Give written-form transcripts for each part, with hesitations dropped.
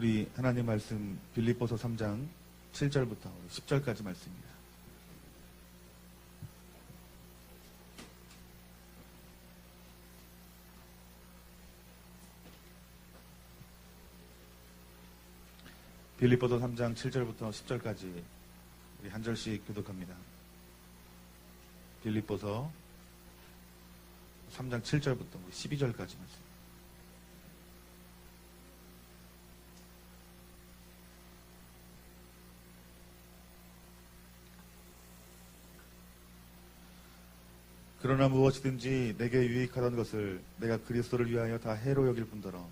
우리 하나님 말씀 빌립보서 3장 7절부터 10절까지 말씀입니다. 빌립보서 3장 7절부터 10절까지 우리 한 절씩 교독합니다. 빌립보서 3장 7절부터 12절까지 말씀. 그러나 무엇이든지 내게 유익하던 것을 내가 그리스도를 위하여 다 해로 여길 뿐더러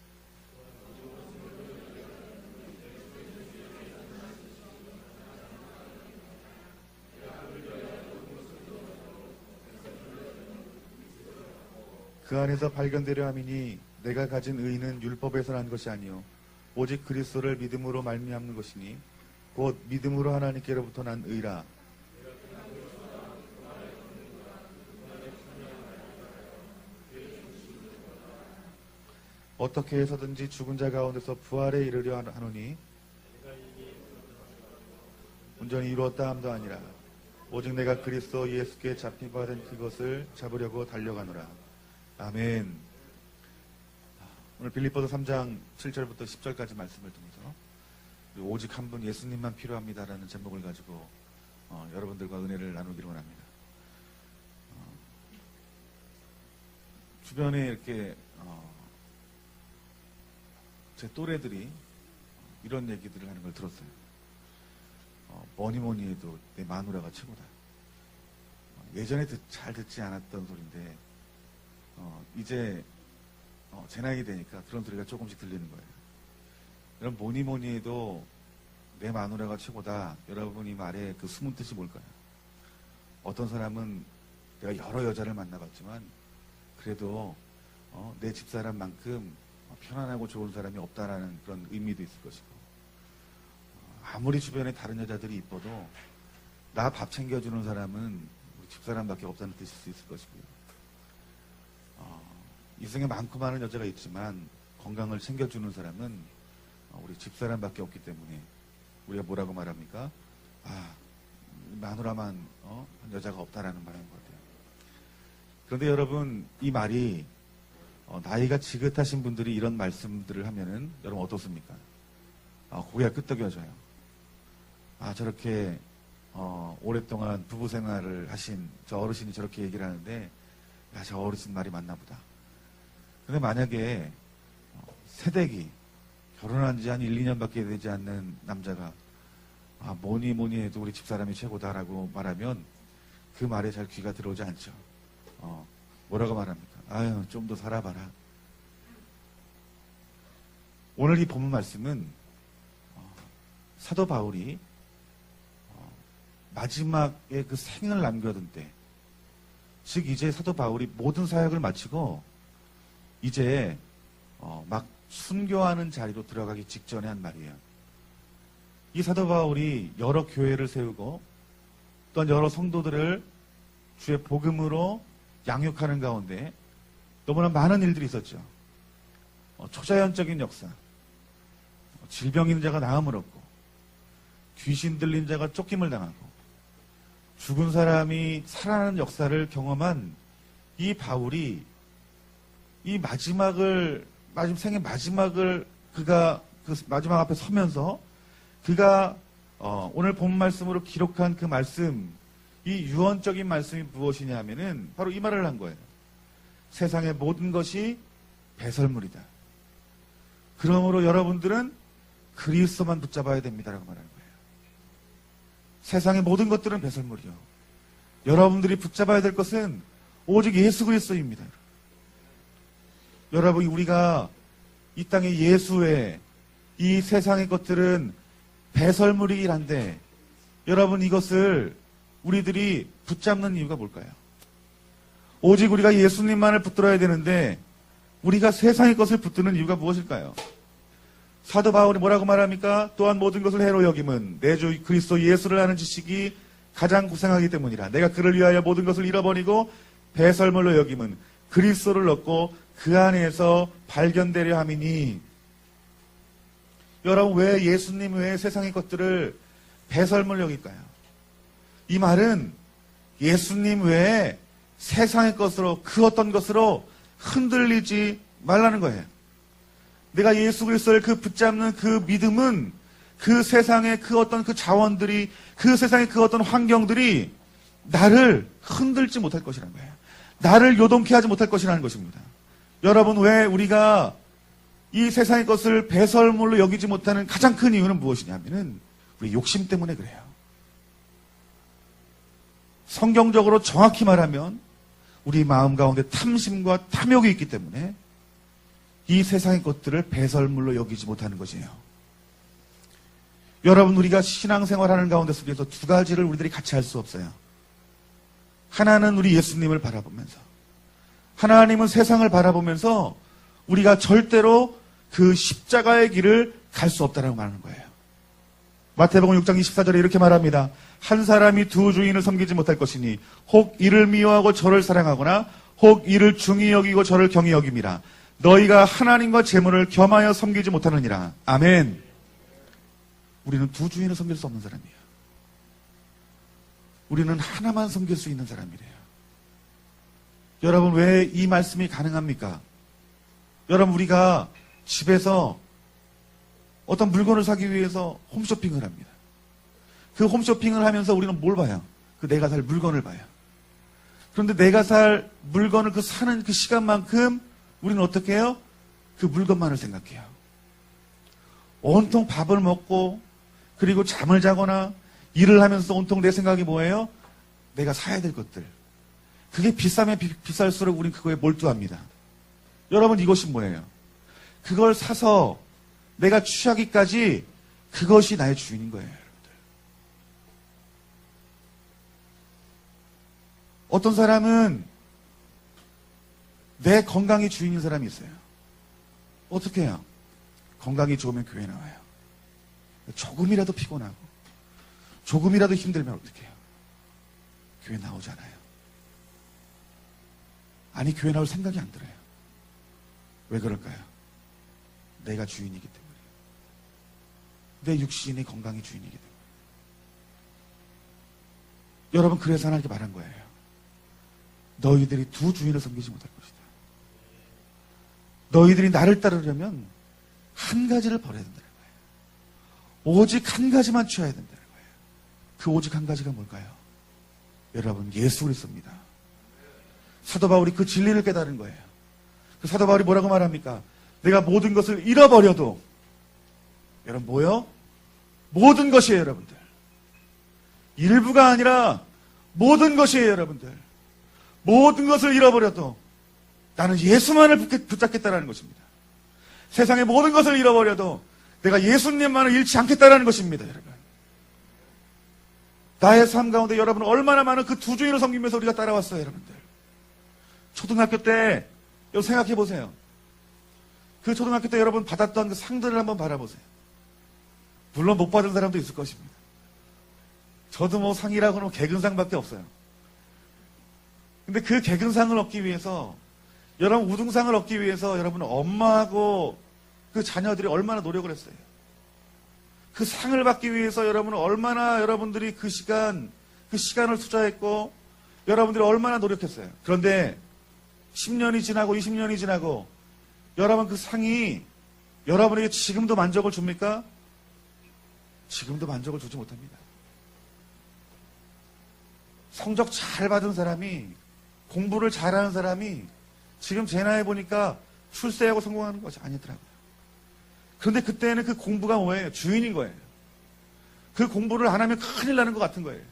그 안에서 발견되려 함이니 내가 가진 의는 율법에서 난 것이 아니요 오직 그리스도를 믿음으로 말미암는 것이니 곧 믿음으로 하나님께로부터 난 의라. 어떻게 해서든지 죽은 자 가운데서 부활에 이르려 하노니 온전히 이루었다 함도 아니라 오직 내가 그리스도 예수께 잡힌 바 된 그것을 잡으려고 달려가노라. 아멘. 오늘 빌립보서 3장 7절부터 10절까지 말씀을 통해서 오직 한 분 예수님만 필요합니다라는 제목을 가지고 여러분들과 은혜를 나누기를 원합니다. 주변에 이렇게 제 또래들이 이런 얘기들을 하는 걸 들었어요. 뭐니 해도 내 마누라가 최고다. 예전에 잘 듣지 않았던 소리인데 이제 제 나이 되니까 그런 소리가 조금씩 들리는 거예요. 여러분 뭐니 해도 내 마누라가 최고다. 여러분 이 말의 그 숨은 뜻이 뭘까요? 어떤 사람은 내가 여러 여자를 만나봤지만 그래도 내 집사람만큼 편안하고 좋은 사람이 없다라는 그런 의미도 있을 것이고 아무리 주변에 다른 여자들이 이뻐도 나 밥 챙겨주는 사람은 우리 집사람밖에 없다는 뜻일 수 있을 것이고요. 이 세상에 많고 많은 여자가 있지만 건강을 챙겨주는 사람은 우리 집사람밖에 없기 때문에 우리가 뭐라고 말합니까? 마누라만 여자가 없다라는 말인 것 같아요. 그런데 여러분 이 말이 나이가 지긋하신 분들이 이런 말씀들을 하면은 여러분 어떻습니까? 고개가 끄덕여져요. 저렇게 오랫동안 부부 생활을 하신 저 어르신이 저렇게 얘기를 하는데 저 어르신 말이 맞나 보다. 근데 만약에 새댁이 결혼한 지 한 1, 2년밖에 되지 않는 남자가 뭐니 해도 우리 집사람이 최고다라고 말하면 그 말에 잘 귀가 들어오지 않죠. 뭐라고 말합니까? 좀 더 살아봐라. 오늘 이 본문 말씀은 사도 바울이 마지막에 그 생을 남겨둔 때, 즉 이제 사도 바울이 모든 사역을 마치고 이제 막 순교하는 자리로 들어가기 직전에 한 말이에요. 이 사도 바울이 여러 교회를 세우고 또한 여러 성도들을 주의 복음으로 양육하는 가운데 너무나 많은 일들이 있었죠. 초자연적인 역사, 질병 있는 자가 나음을 얻고 귀신 들린 자가 쫓김을 당하고 죽은 사람이 살아나는 역사를 경험한 이 바울이 이 생의 마지막을 그가 그 마지막 앞에 서면서 그가 오늘 본 말씀으로 기록한 그 말씀, 이 유언적인 말씀이 무엇이냐 하면은 바로 이 말을 한 거예요. 세상의 모든 것이 배설물이다. 그러므로 여러분들은 그리스도만 붙잡아야 됩니다라고 말하는 거예요. 세상의 모든 것들은 배설물이요. 여러분들이 붙잡아야 될 것은 오직 예수 그리스도입니다. 여러분 우리가 이 땅의 예수의 이 세상의 것들은 배설물이긴 한데 여러분 이것을 우리들이 붙잡는 이유가 뭘까요? 오직 우리가 예수님만을 붙들어야 되는데 우리가 세상의 것을 붙드는 이유가 무엇일까요? 사도 바울이 뭐라고 말합니까? 또한 모든 것을 해로 여김은 내 주 그리스도 예수를 아는 지식이 가장 고생하기 때문이라. 내가 그를 위하여 모든 것을 잃어버리고 배설물로 여김은 그리스도를 얻고 그 안에서 발견되려 함이니. 여러분, 왜 예수님 외에 세상의 것들을 배설물 여길까요? 이 말은 예수님 외에 세상의 것으로, 그 어떤 것으로 흔들리지 말라는 거예요. 내가 예수 그리스도를 그 붙잡는 그 믿음은 그 세상의 그 어떤 그 자원들이, 그 세상의 그 어떤 환경들이 나를 흔들지 못할 것이라는 거예요. 나를 요동케 하지 못할 것이라는 것입니다. 여러분, 왜 우리가 이 세상의 것을 배설물로 여기지 못하는 가장 큰 이유는 무엇이냐면은 우리 욕심 때문에 그래요. 성경적으로 정확히 말하면 우리 마음 가운데 탐심과 탐욕이 있기 때문에 이 세상의 것들을 배설물로 여기지 못하는 것이에요. 여러분, 우리가 신앙생활하는 가운데 속에서 두 가지를 우리들이 같이 할 수 없어요. 하나는 우리 예수님을 바라보면서, 하나님은 세상을 바라보면서 우리가 절대로 그 십자가의 길을 갈 수 없다라고 말하는 거예요. 마태복음 6장 24절에 이렇게 말합니다. 한 사람이 두 주인을 섬기지 못할 것이니 혹 이를 미워하고 저를 사랑하거나 혹 이를 중히 여기고 저를 경히 여김이라. 너희가 하나님과 재물을 겸하여 섬기지 못하느니라. 아멘. 우리는 두 주인을 섬길 수 없는 사람이에요. 우리는 하나만 섬길 수 있는 사람이래요. 여러분, 왜 이 말씀이 가능합니까? 여러분, 우리가 집에서 어떤 물건을 사기 위해서 홈쇼핑을 합니다. 그 홈쇼핑을 하면서 우리는 뭘 봐요? 그 내가 살 물건을 봐요. 그런데 내가 살 물건을 그 사는 그 시간만큼 우리는 어떻게 해요? 그 물건만을 생각해요. 온통 밥을 먹고 그리고 잠을 자거나 일을 하면서 온통 내 생각이 뭐예요? 내가 사야 될 것들. 그게 비싸면 비쌀수록 우리는 그거에 몰두합니다. 여러분, 이것이 뭐예요? 그걸 사서 내가 취하기까지 그것이 나의 주인인 거예요, 여러분들. 어떤 사람은 내 건강이 주인인 사람이 있어요. 어떻게 해요? 건강이 좋으면 교회 나와요. 조금이라도 피곤하고 조금이라도 힘들면 어떻게 해요? 교회 나오잖아요. 아니, 교회 나올 생각이 안 들어요. 왜 그럴까요? 내가 주인이기 때문에. 내 육신의 건강이 주인이기 때문에. 여러분, 그래서 하나님께 말한 거예요. 너희들이 두 주인을 섬기지 못할 것이다. 너희들이 나를 따르려면 한 가지를 버려야 된다는 거예요. 오직 한 가지만 취해야 된다는 거예요. 그 오직 한 가지가 뭘까요? 여러분, 예수 그리스도입니다. 사도 바울이 그 진리를 깨달은 거예요. 그 사도 바울이 뭐라고 말합니까? 내가 모든 것을 잃어버려도, 여러분, 뭐요? 모든 것이에요, 여러분들. 일부가 아니라 모든 것이에요, 여러분들. 모든 것을 잃어버려도 나는 예수만을 붙잡겠다라는 것입니다. 세상의 모든 것을 잃어버려도 내가 예수님만을 잃지 않겠다라는 것입니다, 여러분. 나의 삶 가운데 여러분 얼마나 많은 그 두 주인을 섬기면서 우리가 따라왔어요, 여러분들. 초등학교 때 여러분 생각해 보세요. 그 초등학교 때 여러분 받았던 그 상들을 한번 바라보세요. 물론 못 받은 사람도 있을 것입니다. 저도 뭐 상이라고는 개근상밖에 없어요. 근데 그 개근상을 얻기 위해서, 여러분 우등상을 얻기 위해서 여러분 엄마하고 그 자녀들이 얼마나 노력을 했어요. 그 상을 받기 위해서 여러분은 얼마나 여러분들이 그 시간을 투자했고 여러분들이 얼마나 노력했어요. 그런데 10년이 지나고 20년이 지나고 여러분 그 상이 여러분에게 지금도 만족을 줍니까? 지금도 만족을 주지 못합니다. 성적 잘 받은 사람이, 공부를 잘하는 사람이 지금 제 나이 보니까 출세하고 성공하는 것이 아니더라고요. 그런데 그때는 그 공부가 뭐예요? 주인인 거예요. 그 공부를 안 하면 큰일 나는 것 같은 거예요.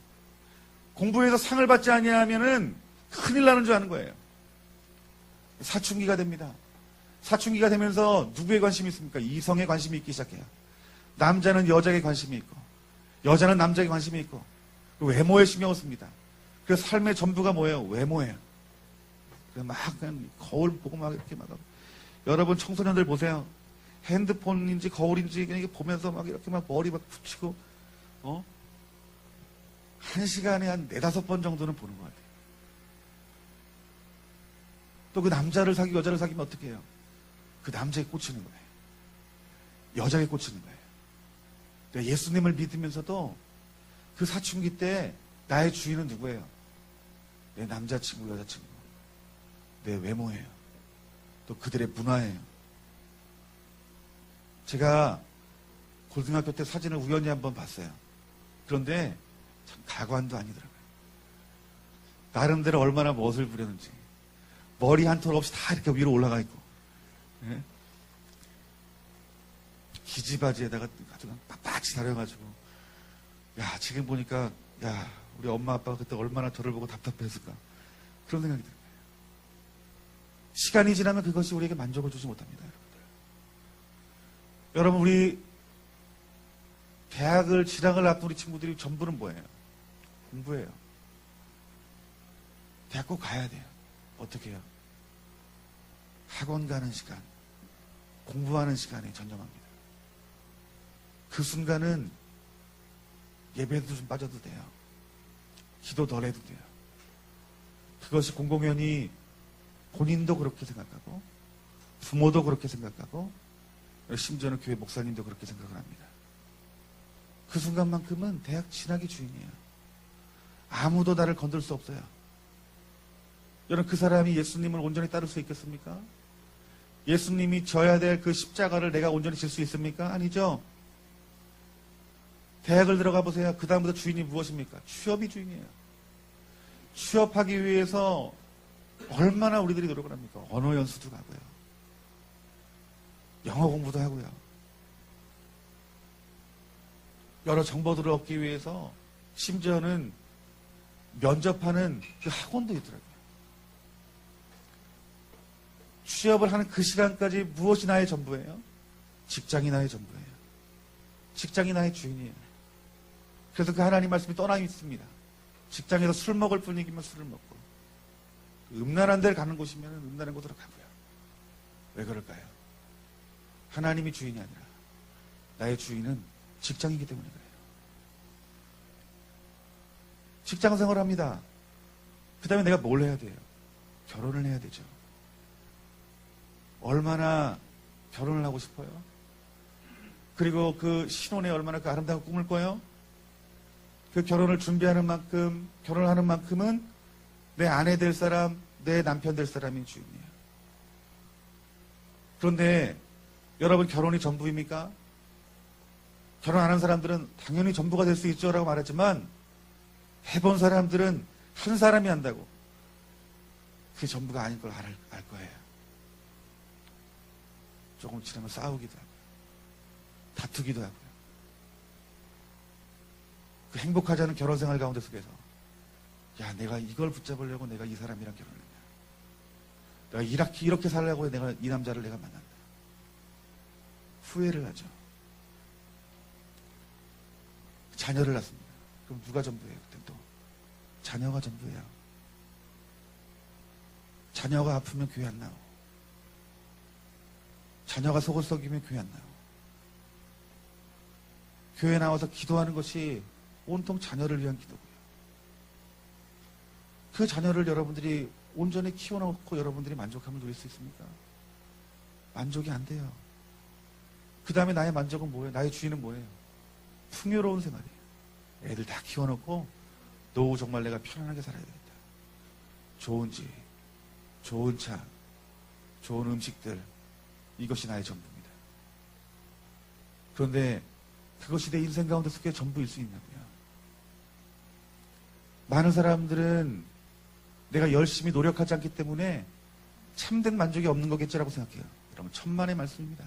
공부해서 상을 받지 아니하면은 큰일 나는 줄 아는 거예요. 사춘기가 됩니다. 사춘기가 되면서 누구에 관심이 있습니까? 이성에 관심이 있기 시작해요. 남자는 여자에게 관심이 있고 여자는 남자에게 관심이 있고 외모에 신경을 씁니다. 그래서 삶의 전부가 뭐예요? 외모예요. 그래서 막 그냥 거울 보고 막 이렇게 막. 여러분 청소년들 보세요. 핸드폰인지 거울인지 그냥 보면서 막 이렇게 막 머리 막 붙이고, 한 시간에 한 4-5번 정도는 보는 것 같아요. 또 그 남자를 사귀고 여자를 사귀면 어떻게 해요? 그 남자에 꽂히는 거예요. 여자에 꽂히는 거예요. 내가 예수님을 믿으면서도 그 사춘기 때 나의 주인은 누구예요? 내 남자친구, 여자친구, 내 외모예요. 또 그들의 문화예요. 제가 고등학교 때 사진을 우연히 한번 봤어요. 그런데 참 가관도 아니더라고요. 나름대로 얼마나 멋을 부렸는지. 머리 한 톨 없이 다 이렇게 위로 올라가 있고. 예? 기지바지에다가 아주 빳빳이 다려가지고. 야, 지금 보니까, 야, 우리 엄마 아빠가 그때 얼마나 저를 보고 답답했을까. 그런 생각이 들어요. 시간이 지나면 그것이 우리에게 만족을 주지 못합니다, 여러분들. 여러분, 우리 대학을 진학을 앞둔 우리 친구들이 전부는 뭐예요? 공부예요. 대학 꼭 가야 돼요. 어떻게 해요? 학원 가는 시간, 공부하는 시간에 전념합니다. 그 순간은 예배도 좀 빠져도 돼요. 기도 덜 해도 돼요. 그것이 공공연히 본인도 그렇게 생각하고 부모도 그렇게 생각하고 심지어는 교회 목사님도 그렇게 생각을 합니다. 그 순간만큼은 대학 진학이 주인이에요. 아무도 나를 건들 수 없어요. 여러분, 그 사람이 예수님을 온전히 따를 수 있겠습니까? 예수님이 져야 될 그 십자가를 내가 온전히 질 수 있습니까? 아니죠. 대학을 들어가 보세요. 그 다음부터 주인이 무엇입니까? 취업이 주인이에요. 취업하기 위해서 얼마나 우리들이 노력을 합니까? 언어 연수도 가고요. 영어 공부도 하고요. 여러 정보들을 얻기 위해서 심지어는 면접하는 그 학원도 있더라고요. 취업을 하는 그 시간까지 무엇이 나의 전부예요? 직장이 나의 전부예요. 직장이 나의 주인이에요. 그래서 그 하나님 말씀이 떠나 있습니다. 직장에서 술 먹을 분위기면 술을 먹고, 음란한 데를 가는 곳이면 음란한 곳으로 가고요. 왜 그럴까요? 하나님이 주인이 아니라 나의 주인은 직장이기 때문에 그래요. 직장 생활을 합니다. 그 다음에 내가 뭘 해야 돼요? 결혼을 해야 되죠. 얼마나 결혼을 하고 싶어요? 그리고 그 신혼에 얼마나 그 아름다운 꿈을 꿔요? 그 결혼을 준비하는 만큼, 결혼을 하는 만큼은 내 아내 될 사람, 내 남편 될 사람이 주인이에요. 그런데 여러분, 결혼이 전부입니까? 결혼 안 한 사람들은 당연히 전부가 될 수 있죠 라고 말하지만, 해본 사람들은 한 사람이 한다고 그게 전부가 아닌 걸 알 거예요. 조금 지나면 싸우기도 하고요. 다투기도 하고요. 그 행복하지 않은 결혼 생활 가운데 속에서, 야, 내가 이걸 붙잡으려고 내가 이 사람이랑 결혼했냐. 내가 이렇게 살려고 내가 이 남자를 내가 만났다. 후회를 하죠. 자녀를 낳습니다. 그럼 누가 전부예요? 그때 또 자녀가 전부예요. 자녀가 아프면 교회 안 나오고, 자녀가 속을 썩이면 교회 안 나오고, 교회 나와서 기도하는 것이 온통 자녀를 위한 기도고요. 그 자녀를 여러분들이 온전히 키워놓고 여러분들이 만족함을 누릴 수 있습니까? 만족이 안 돼요. 그 다음에 나의 만족은 뭐예요? 나의 주인은 뭐예요? 풍요로운 생활이에요. 애들 다 키워놓고 노후 정말 내가 편안하게 살아야 되겠다. 좋은 집, 좋은 차, 좋은 음식들, 이것이 나의 전부입니다. 그런데 그것이 내 인생 가운데 속에 전부일 수 있냐고요. 많은 사람들은 내가 열심히 노력하지 않기 때문에 참된 만족이 없는 거겠지라고 생각해요. 여러분, 천만의 말씀입니다.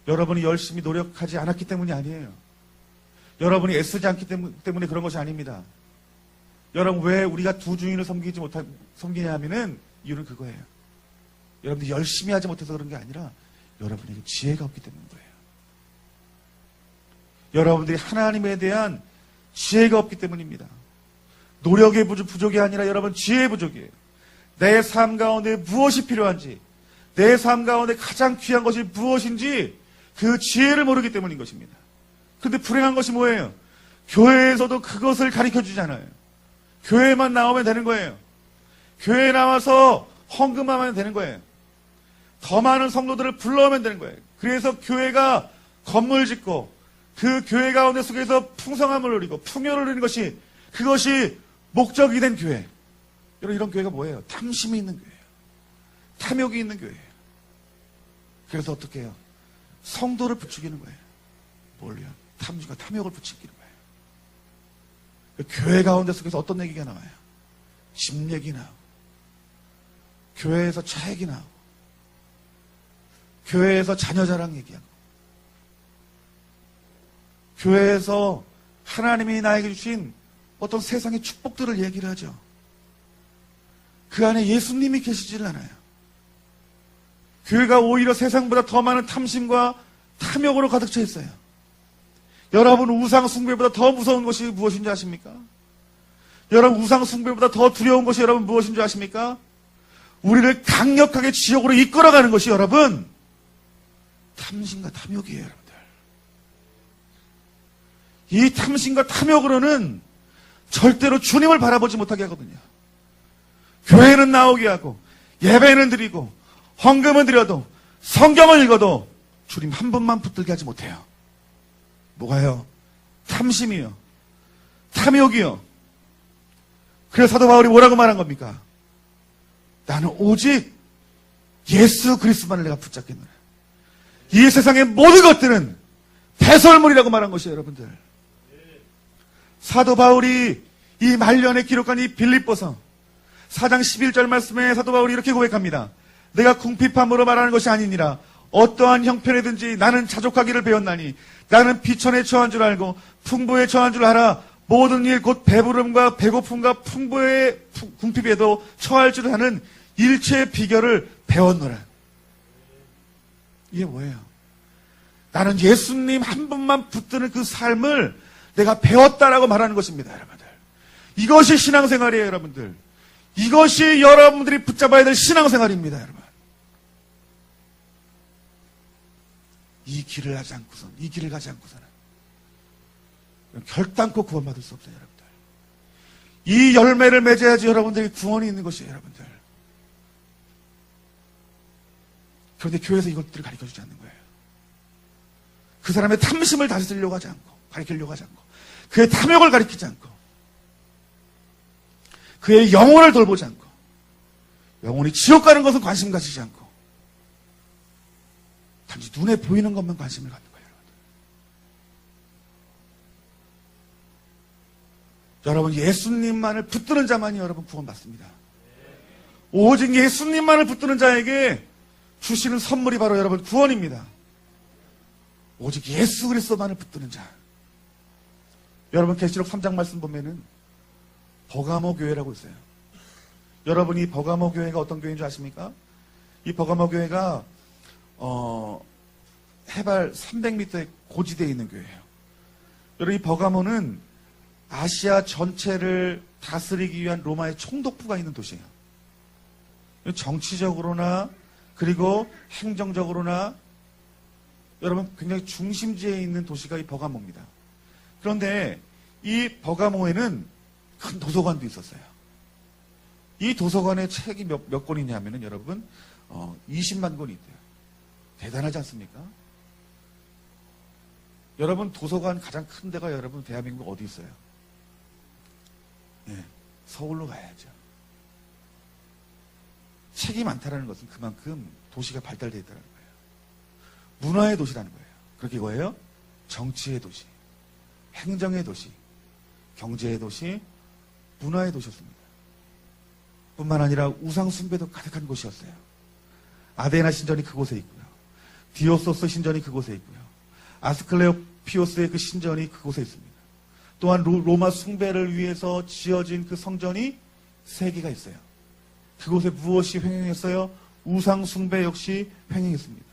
여러분이 열심히 노력하지 않았기 때문이 아니에요. 여러분이 애쓰지 않기 때문에 그런 것이 아닙니다. 여러분, 왜 우리가 두 주인을 섬기냐 하면은 이유는 그거예요. 여러분들이 열심히 하지 못해서 그런 게 아니라 여러분에게 지혜가 없기 때문인 거예요. 여러분들이 하나님에 대한 지혜가 없기 때문입니다. 노력의 부족이 아니라 여러분 지혜의 부족이에요. 내 삶 가운데 무엇이 필요한지, 내 삶 가운데 가장 귀한 것이 무엇인지 그 지혜를 모르기 때문인 것입니다. 그런데 불행한 것이 뭐예요? 교회에서도 그것을 가르쳐주잖아요. 교회만 나오면 되는 거예요. 교회에 나와서 헌금하면 되는 거예요. 더 많은 성도들을 불러오면 되는 거예요. 그래서 교회가 건물 짓고 그 교회 가운데 속에서 풍성함을 누리고 풍요를 누리는 것이 그것이 목적이 된 교회. 여러분 이런 교회가 뭐예요? 탐심이 있는 교회예요. 탐욕이 있는 교회예요. 그래서 어떻게 해요? 성도를 부추기는 거예요. 뭘요? 탐심과 탐욕을 부추기는 거예요. 교회 가운데 속에서 어떤 얘기가 나와요? 집 얘기 나오고 교회에서 차 얘기 나오고 교회에서 자녀 자랑 얘기하고 교회에서 하나님이 나에게 주신 어떤 세상의 축복들을 얘기를 하죠. 그 안에 예수님이 계시지를 않아요. 교회가 오히려 세상보다 더 많은 탐심과 탐욕으로 가득 차 있어요. 여러분 우상 숭배보다 더 무서운 것이 무엇인지 아십니까? 여러분 우상 숭배보다 더 두려운 것이 여러분 무엇인지 아십니까? 우리를 강력하게 지옥으로 이끌어가는 것이 여러분 탐심과 탐욕이에요. 여러분들. 이 탐심과 탐욕으로는 절대로 주님을 바라보지 못하게 하거든요. 교회는 나오게 하고 예배는 드리고 헌금은 드려도 성경을 읽어도 주님 한 분만 붙들게 하지 못해요. 뭐가요? 탐심이요. 탐욕이요. 그래서 사도 바울이 뭐라고 말한 겁니까? 나는 오직 예수 그리스도만을 내가 붙잡겠노라. 이 세상의 모든 것들은 배설물이라고 말한 것이에요. 여러분들. 사도 바울이 이 말년에 기록한 이 빌립보서 4장 11절 말씀에 사도 바울이 이렇게 고백합니다. 내가 궁핍함으로 말하는 것이 아니니라. 어떠한 형편이든지 나는 자족하기를 배웠나니 나는 비천에 처한 줄 알고 풍부에 처한 줄 알아. 모든 일 곧 배부름과 배고픔과 풍부의 궁핍에도 처할 줄 아는 일체의 비결을 배웠노라. 이게 뭐예요? 나는 예수님 한 분만 붙드는 그 삶을 내가 배웠다라고 말하는 것입니다. 여러분들. 이것이 신앙생활이에요. 여러분들. 이것이 여러분들이 붙잡아야 될 신앙생활입니다. 여러분. 이 길을 하지 않고선, 이 길을 가지 않고서는 결단코 구원받을 수 없어요. 여러분들. 이 열매를 맺어야지 여러분들이 구원이 있는 것이에요. 여러분들. 그런데 교회에서 이것들을 가르쳐주지 않는 거예요. 그 사람의 탐심을 다스리려고 하지 않고 가르치려고 하지 않고 그의 탐욕을 가르치지 않고 그의 영혼을 돌보지 않고 영혼이 지옥 가는 것은 관심 가지지 않고 단지 눈에 보이는 것만 관심을 갖는 거예요. 여러분 예수님만을 붙드는 자만이 여러분 구원받습니다. 오직 예수님만을 붙드는 자에게 주시는 선물이 바로 여러분 구원입니다. 오직 예수 그리스도만을 붙드는 자. 여러분 계시록 3장 말씀 보면은 버가모 교회라고 있어요. 여러분이 버가모 교회가 어떤 교회인 줄 아십니까? 이 버가모 교회가 해발 300m의 고지대에 있는 교회예요. 여러분 이 버가모는 아시아 전체를 다스리기 위한 로마의 총독부가 있는 도시예요. 정치적으로나 그리고 행정적으로나 여러분 굉장히 중심지에 있는 도시가 이 버가모입니다. 그런데 이 버가모에는 큰 도서관도 있었어요. 이 도서관에 책이 몇 권이냐 하면은 여러분 20만 권이 있대요. 대단하지 않습니까? 여러분 도서관 가장 큰 데가 여러분 대한민국 어디 있어요? 예, 서울로 가야죠. 책이 많다라는 것은 그만큼 도시가 발달되어 있다는 거예요. 문화의 도시라는 거예요. 그렇게 이거예요? 정치의 도시, 행정의 도시, 경제의 도시, 문화의 도시였습니다. 뿐만 아니라 우상 숭배도 가득한 곳이었어요. 아데나 신전이 그곳에 있고요. 디오소스 신전이 그곳에 있고요. 아스클레오피오스의 그 신전이 그곳에 있습니다. 또한 로마 숭배를 위해서 지어진 그 성전이 3개가 있어요. 그곳에 무엇이 횡행했어요? 우상 숭배 역시 횡행했습니다.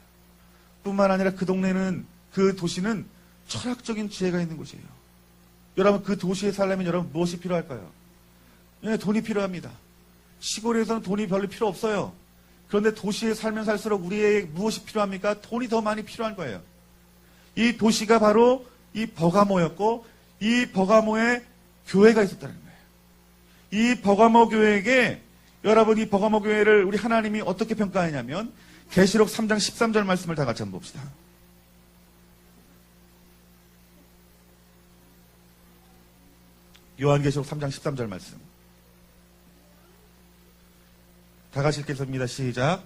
뿐만 아니라 그 동네는, 그 도시는 철학적인 지혜가 있는 곳이에요. 여러분 그 도시에 살려면 여러분 무엇이 필요할까요? 예, 돈이 필요합니다. 시골에서는 돈이 별로 필요 없어요. 그런데 도시에 살면 살수록 우리에게 무엇이 필요합니까? 돈이 더 많이 필요한 거예요. 이 도시가 바로 이 버가모였고 이 버가모에 교회가 있었다는 거예요. 이 버가모 교회에게 여러분 이 버가모 교회를 우리 하나님이 어떻게 평가하냐면 계시록 3장 13절 말씀을 다 같이 한번 봅시다. 요한계시록 3장 13절 말씀. 다 같이 읽겠습니다. 시작.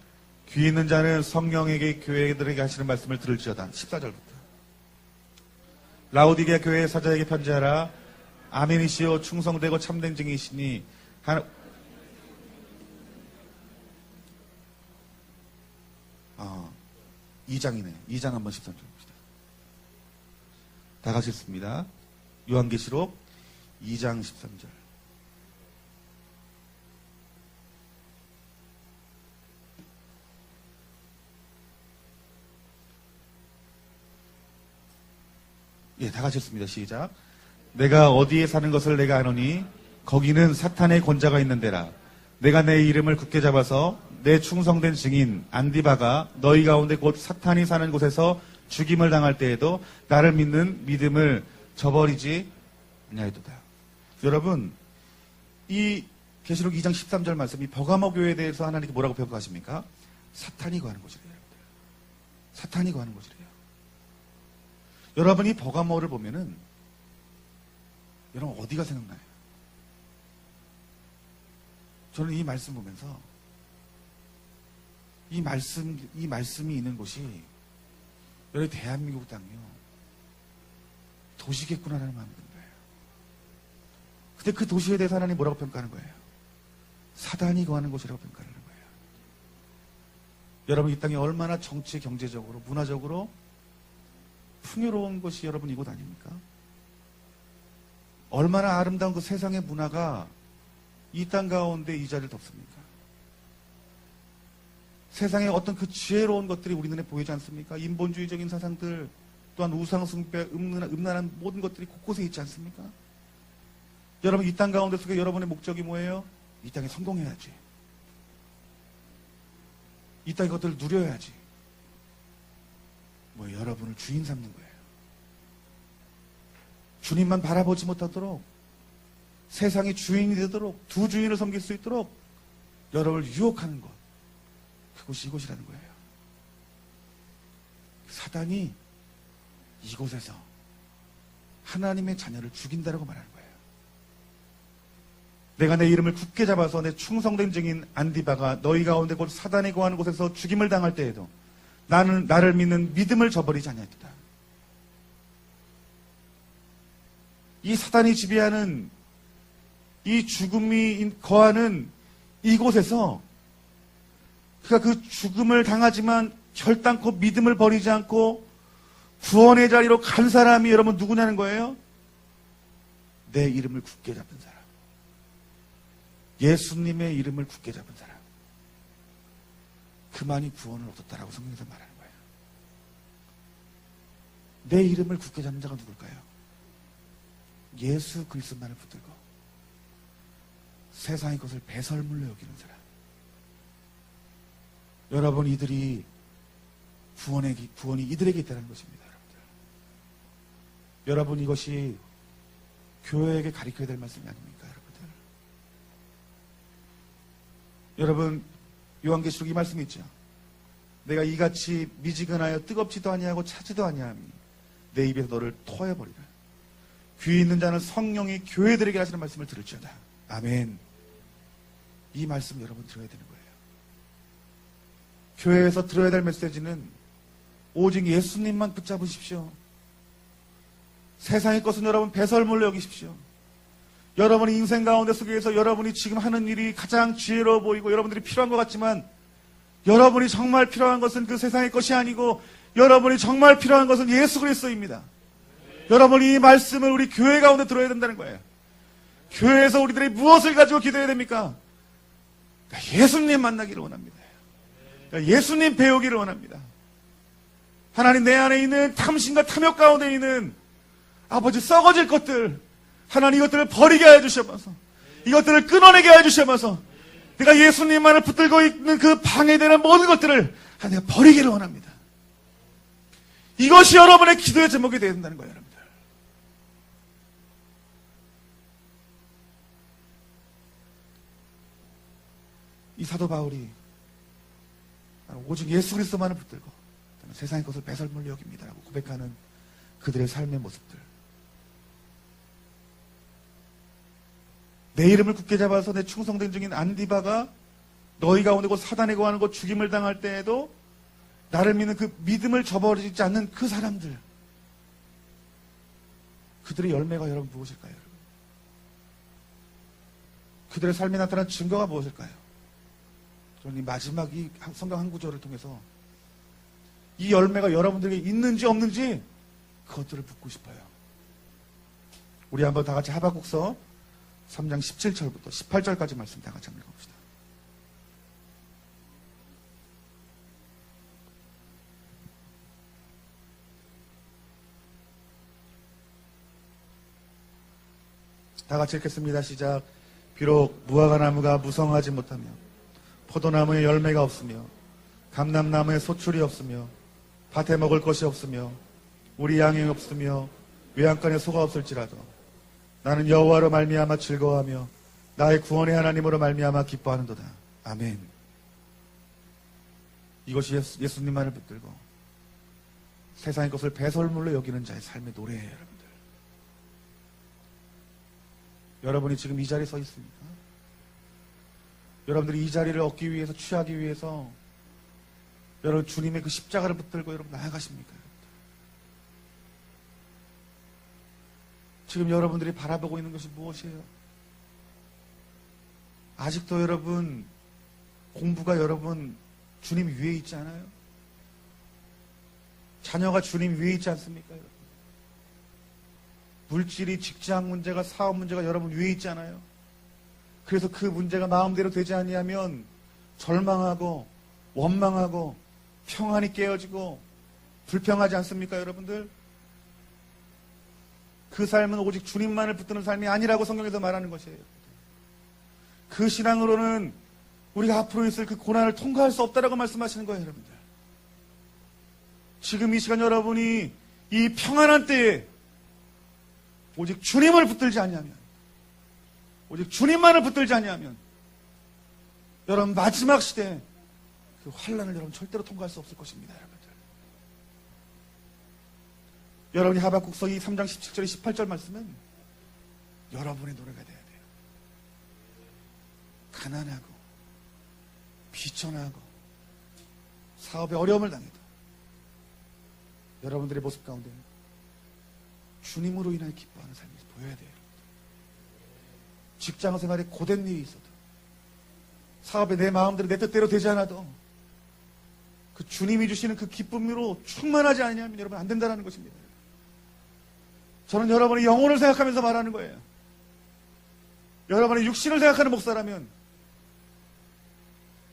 귀 있는 자는 성령에게 교회들에게 하시는 말씀을 들을지어다. 14절부터. 라오디게아 교회의 사자에게 편지하라. 아멘이시오 충성되고 참된 증이시니 2장이네. 2장 한번 13절 봅시다. 다 같이 읽습니다. 요한계시록 2장 13절. 예, 다 같이 읽습니다. 시작. 내가 어디에 사는 것을 내가 아노니 거기는 사탄의 권자가 있는 데라. 내가 내 이름을 굳게 잡아서 내 충성된 증인 안디바가 너희 가운데 곧 사탄이 사는 곳에서 죽임을 당할 때에도 나를 믿는 믿음을 저버리지 아니하리도다. 여러분, 이 계시록 2장 13절 말씀, 이 버가모 교회에 대해서 하나님께 뭐라고 평가하십니까? 사탄이 거하는 곳이래요. 여러분들. 사탄이 거하는 곳이래요. 여러분이 버가모를 보면은 여러분 어디가 생각나요? 저는 이 말씀 보면서 이 말씀이 있는 곳이 여기 대한민국 땅이요 도시겠구나라는 마음이 든 거예요. 근데 그 도시에 대해서 하나님 뭐라고 평가하는 거예요? 사단이 거하는 곳이라고 평가하는 거예요. 여러분 이 땅이 얼마나 정치, 경제적으로, 문화적으로 풍요로운 것이 여러분 이곳 아닙니까? 얼마나 아름다운 그 세상의 문화가 이 땅 가운데 이 자리를 덮습니까? 세상에 어떤 그 지혜로운 것들이 우리 눈에 보이지 않습니까? 인본주의적인 사상들, 또한 우상숭배, 음란한 모든 것들이 곳곳에 있지 않습니까? 여러분 이 땅 가운데 속에 여러분의 목적이 뭐예요? 이 땅에 성공해야지. 이 땅의 것들을 누려야지. 여러분을 주인 삼는 거예요. 주님만 바라보지 못하도록 세상의 주인이 되도록 두 주인을 섬길 수 있도록 여러분을 유혹하는 것, 그곳이 이곳이라는 거예요. 사단이 이곳에서 하나님의 자녀를 죽인다라고 말하는 거예요. 내가 내 이름을 굳게 잡아서 내 충성된 증인 안디바가 너희 가운데 곧 사단이 거하는 곳에서 죽임을 당할 때에도 나는 나를 믿는 믿음을 저버리지 아니하리다. 이 사단이 지배하는 이 죽음이 거하는 이곳에서 그가 그 죽음을 당하지만 결단코 믿음을 버리지 않고 구원의 자리로 간 사람이 여러분 누구냐는 거예요? 내 이름을 굳게 잡은 사람. 예수님의 이름을 굳게 잡은 사람. 그만이 구원을 얻었다라고 성경에서 말하는 거예요. 내 이름을 굳게 잡는 자가 누굴까요? 예수 그리스도만을 붙들고 세상의 것을 배설물로 여기는 사람. 여러분 이들이 구원이 이들에게 있다는 것입니다. 여러분들. 여러분 이것이 교회에게 가르쳐야 될 말씀이 아닙니까? 여러분들. 여러분 요한계시록 이 말씀이 있죠. 내가 이같이 미지근하여 뜨겁지도 아니하고 차지도 아니하니 내 입에서 너를 토해버리라. 귀 있는 자는 성령이 교회들에게 하시는 말씀을 들을지어다. 아멘. 이 말씀 여러분 들어야 되는 거예요. 교회에서 들어야 될 메시지는 오직 예수님만 붙잡으십시오. 세상의 것은 여러분 배설물로 여기십시오. 여러분의 인생 가운데 속에서 여러분이 지금 하는 일이 가장 지혜로워 보이고 여러분들이 필요한 것 같지만 여러분이 정말 필요한 것은 그 세상의 것이 아니고 여러분이 정말 필요한 것은 예수 그리스도입니다. 여러분이 이 말씀을 우리 교회 가운데 들어야 된다는 거예요. 교회에서 우리들이 무엇을 가지고 기도해야 됩니까? 예수님 만나기를 원합니다. 예수님 배우기를 원합니다. 하나님 내 안에 있는 탐심과 탐욕 가운데 있는 아버지 썩어질 것들 하나님 이것들을 버리게 하여 주셔서 이것들을 끊어내게 하여 주셔서 내가 예수님만을 붙들고 있는 그 방해되는 모든 것들을 내가 버리기를 원합니다. 이것이 여러분의 기도의 제목이 되어야 된다는 거예요. 여러분들. 이 사도 바울이 오직 예수 그리스도만을 붙들고 세상의 것을 배설물로 여깁니다라고 고백하는 그들의 삶의 모습들. 내 이름을 굳게 잡아서 내 충성된 중인 안디바가 너희 가운데 곧 사단에 거하는 것 죽임을 당할 때에도 나를 믿는 그 믿음을 저버리지 않는 그 사람들, 그들의 열매가 여러분 무엇일까요? 여러분? 그들의 삶에 나타난 증거가 무엇일까요? 저는 이 마지막 이 성경 한 구절을 통해서 이 열매가 여러분들에게 있는지 없는지 그것들을 묻고 싶어요. 우리 한번 다 같이 하박국서 3장 17절부터 18절까지 말씀 다 같이 한번 읽어봅시다. 다 같이 읽겠습니다. 시작. 비록 무화과나무가 무성하지 못하며 포도나무에 열매가 없으며 감람나무에 소출이 없으며 밭에 먹을 것이 없으며 우리 양이 없으며 외양간에 소가 없을지라도 나는 여호와로 말미암아 즐거워하며 나의 구원의 하나님으로 말미암아 기뻐하는도다. 아멘. 이것이 예수님만을 붙들고 세상의 것을 배설물로 여기는 자의 삶의 노래예요. 여러분들, 여러분이 지금 이 자리에 서 있습니까? 여러분들이 이 자리를 얻기 위해서, 취하기 위해서 여러분 주님의 그 십자가를 붙들고 여러분 나아가십니까? 여러분들? 지금 여러분들이 바라보고 있는 것이 무엇이에요? 아직도 여러분 공부가 여러분 주님 위에 있지 않아요? 자녀가 주님 위에 있지 않습니까? 여러분? 물질이, 직장 문제가, 사업 문제가 여러분 위에 있지 않아요? 그래서 그 문제가 마음대로 되지 아니하면 절망하고 원망하고 평안이 깨어지고 불평하지 않습니까, 여러분들? 그 삶은 오직 주님만을 붙드는 삶이 아니라고 성경에서 말하는 것이에요. 그 신앙으로는 우리가 앞으로 있을 그 고난을 통과할 수 없다라고 말씀하시는 거예요, 여러분들. 지금 이 시간 여러분이 이 평안한 때에 오직 주님을 붙들지 아니하면, 오직 주님만을 붙들지 아니하면 여러분 마지막 시대에 그 환난을 여러분 절대로 통과할 수 없을 것입니다, 여러분들. 여러분이 하박국서 이 3장 17절 18절 말씀은 여러분의 노래가 돼야 돼요. 가난하고 비천하고 사업에 어려움을 당해도 여러분들의 모습 가운데 주님으로 인하여 기뻐하는 삶이 보여야 돼요. 직장 생활에 고된 일이 있어도, 사업에 내 마음대로 내 뜻대로 되지 않아도 그 주님이 주시는 그 기쁨으로 충만하지 않으면 여러분 안 된다는 것입니다. 저는 여러분의 영혼을 생각하면서 말하는 거예요. 여러분의 육신을 생각하는 목사라면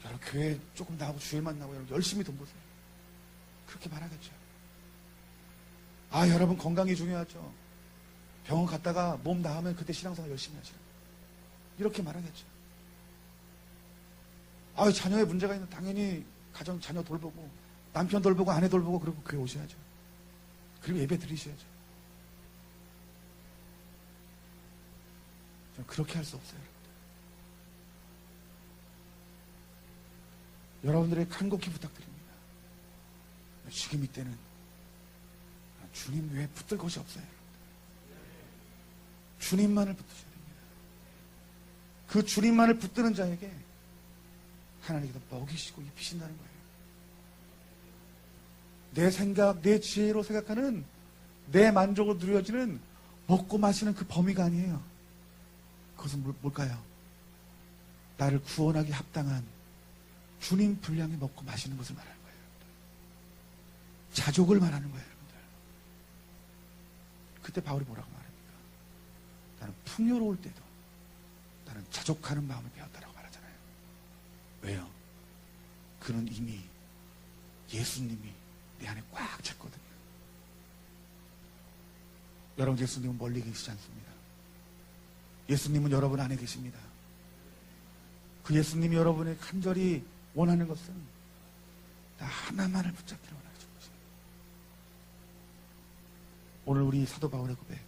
여러분 교회 조금 나오고 주일만 나오고 여러분 열심히 돈 버세요. 그렇게 말하겠죠. 아, 여러분 건강이 중요하죠. 병원 갔다가 몸 나으면 그때 신앙생활 열심히 하시라. 이렇게 말하겠죠. 아, 자녀의 문제가 있는 당연히 가정 자녀 돌보고 남편 돌보고 아내 돌보고 그리고 교회 오셔야죠. 그리고 예배 드리셔야죠. 저는 그렇게 할 수 없어요, 여러분들. 여러분들의 간곡히 부탁드립니다. 지금 이때는 주님 외에 붙들 것이 없어요. 주님만을 붙드셔야 됩니다. 그 주님만을 붙드는 자에게 하나님께서 먹이시고 입히신다는 거예요. 내 생각, 내 지혜로 생각하는 내 만족으로 누려지는 먹고 마시는 그 범위가 아니에요. 그것은 뭘까요? 나를 구원하기 합당한 주님 분량에 먹고 마시는 것을 말하는 거예요. 자족을 말하는 거예요, 여러분들. 그때 바울이 뭐라고 말합니까? 나는 풍요로울 때도 나는 자족하는 마음을 배웠다라고 말하잖아요. 왜요? 그는 이미 예수님이 내 안에 꽉 찼거든요. 여러분, 예수님은 멀리 계시지 않습니다. 예수님은 여러분 안에 계십니다. 그 예수님이 여러분의 간절히 원하는 것은 나 하나만을 붙잡기를 원하는 것입니다. 오늘 우리 사도 바울의 고백,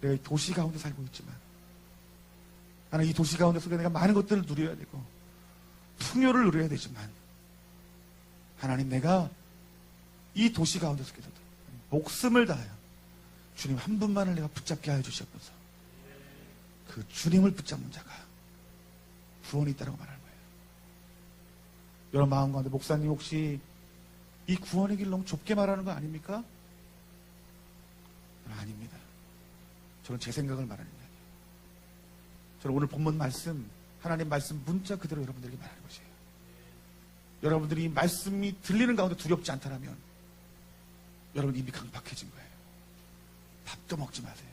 내가 이 도시 가운데 살고 있지만 나는 이 도시 가운데 속에 내가 많은 것들을 누려야 되고 풍요를 누려야 되지만 하나님, 내가 이 도시 가운데 속에서도 목숨을 다하여 주님 한 분만을 내가 붙잡게 하여 주시옵소서. 그 그 주님을 붙잡는 자가 구원이 있다고 말하는 거예요. 여러분 마음 가운데 목사님 혹시 이 구원의 길 너무 좁게 말하는 거 아닙니까? 아닙니다. 저는 제 생각을 말하는 거예요. 저는 오늘 본문 말씀, 하나님 말씀 문자 그대로 여러분들에게 말하는 것이에요. 여러분들이 이 말씀이 들리는 가운데 두렵지 않다면 여러분 이미 강박해진 거예요. 밥도 먹지 마세요.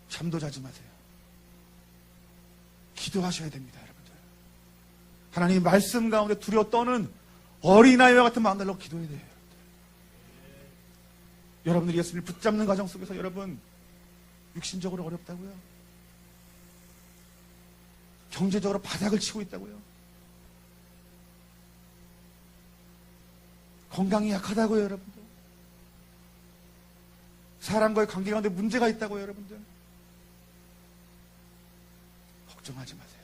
잠도 자지 마세요. 기도하셔야 됩니다, 여러분들. 하나님 말씀 가운데 두려워 떠는 어린아이와 같은 마음 달라고 기도해야 돼요. 여러분들이 예수님을 붙잡는 과정 속에서 여러분 육신적으로 어렵다고요? 경제적으로 바닥을 치고 있다고요? 건강이 약하다고요, 여러분들? 사람과의 관계 가운데 문제가 있다고요, 여러분들? 걱정하지 마세요.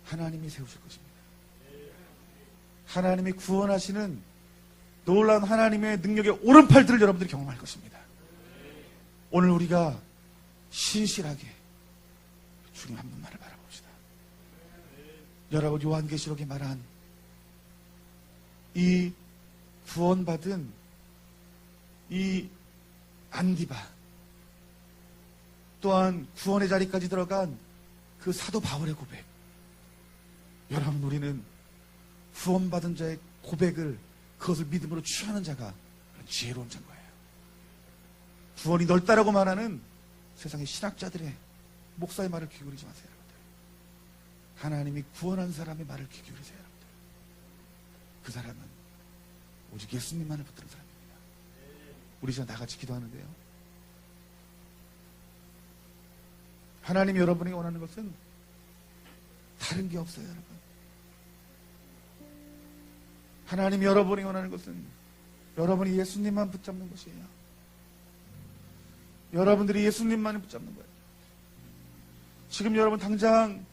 하나님이 세우실 것입니다. 하나님이 구원하시는 놀라운 하나님의 능력의 오른팔들을 여러분들이 경험할 것입니다. 오늘 우리가 신실하게 주님 한 분만을 바라봅시다. 여러분 요한계시록에 말한 이 구원받은 이 안디바 또한 구원의 자리까지 들어간 그 사도 바울의 고백, 여러분 우리는 구원받은 자의 고백을 그것을 믿음으로 취하는 자가 지혜로운 자인 거예요. 구원이 넓다라고 말하는 세상의 신학자들의 목사의 말을 귀 기울이지 마세요, 여러분들. 하나님이 구원한 사람의 말을 귀 기울이세요, 여러분들. 그 사람은 오직 예수님만을 붙드는 사람입니다. 우리 지금 나같이 기도하는데요, 하나님이 여러분에게 원하는 것은 다른 게 없어요, 여러분. 하나님이 여러분에게 원하는 것은 여러분이 예수님만 붙잡는 것이에요. 여러분들이 예수님만을 붙잡는 거예요. 지금 여러분 당장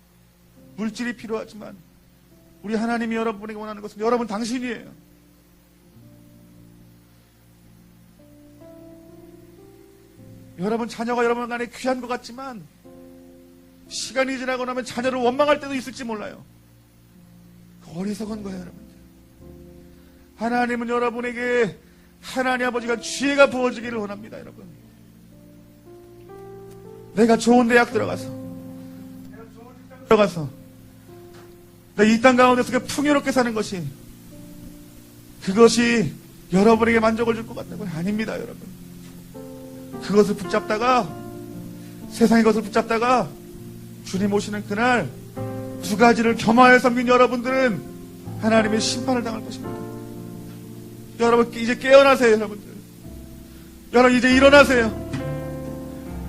물질이 필요하지만 우리 하나님이 여러분에게 원하는 것은 여러분 당신이에요. 여러분 자녀가 여러분 안에 귀한 것 같지만 시간이 지나고 나면 자녀를 원망할 때도 있을지 몰라요. 어리석은 거예요, 여러분들. 하나님은 여러분에게 하나님 아버지가 지혜가 부어지기를 원합니다, 여러분. 내가 좋은 대학 들어가서 내가 이 땅 가운데서 풍요롭게 사는 것이 그것이 여러분에게 만족을 줄 것 같다고요? 아닙니다, 여러분. 그것을 붙잡다가 세상의 것을 붙잡다가 주님 오시는 그날 두 가지를 겸하여 섬긴 여러분들은 하나님의 심판을 당할 것입니다. 여러분 이제 깨어나세요, 여러분들. 여러분 이제 일어나세요.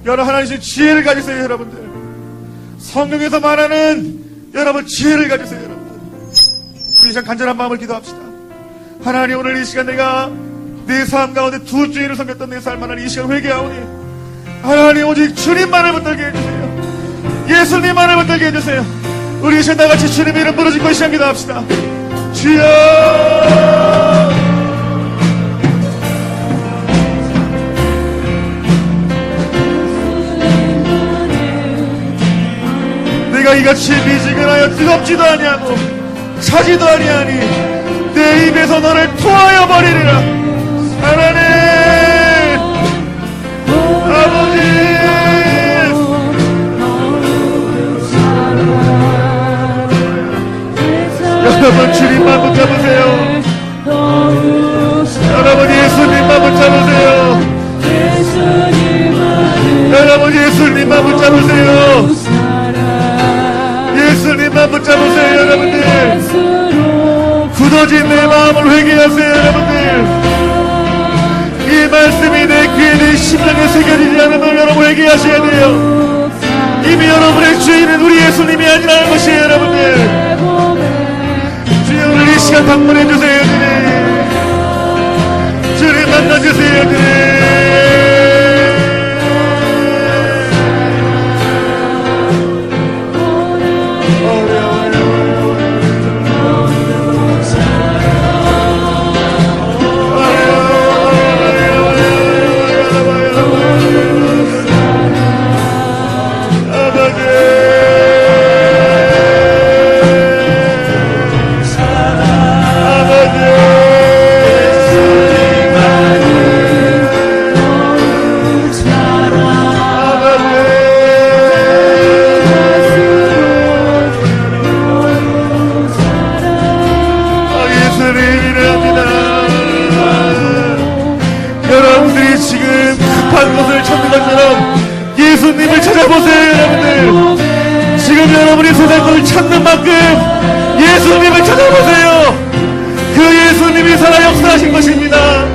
여러분 하나님의 지혜를 가지세요, 여러분들. 성경에서 말하는 여러분 지혜를 가지세요, 여러분들. 우리 시간 간절한 마음을 기도합시다. 하나님 오늘 이 시간 내가 내 삶 가운데 두 주인을 섬겼던 내 삶 하나님 이 시간 회개하오니 하나님 오직 주님만을 붙들게 해주세요. 예수님만을 붙들게 해주세요. 우리 이 시간 다같이 주님의 이름 부르짖고 이 시간 기도합시다. 주여, 내가 이같이 미지근하여 뜨겁지도 아니하고 차지도 아니하니 내 입에서 너를 토하여 버리리라. 하나님 아버지, 여러분 주님만 붙잡으세요. 여러분 예수님만 붙잡으세요. 여러분 예수님만 붙잡으세요. 예수님만 붙잡으세요, 여러분들. 굳어진 내 마음을 회개하세요, 여러분들. 이 말씀이 내 귀에 내 심장에 새겨지지 않으면 여러분 회개하셔야 돼요. 이미 여러분의 주인은 우리 예수님이 아니라는 것이에요, 여러분들. 주여 오늘 이 시간 방문해주세요, 주님. 주님 만나주세요, 주님. 한 곳을 찾는 것처럼 예수님을 찾아보세요. 여러분들, 지금 여러분이 세상 것을 찾는 만큼 예수님을 찾아보세요. 그 예수님이 살아 역사하신 것입니다.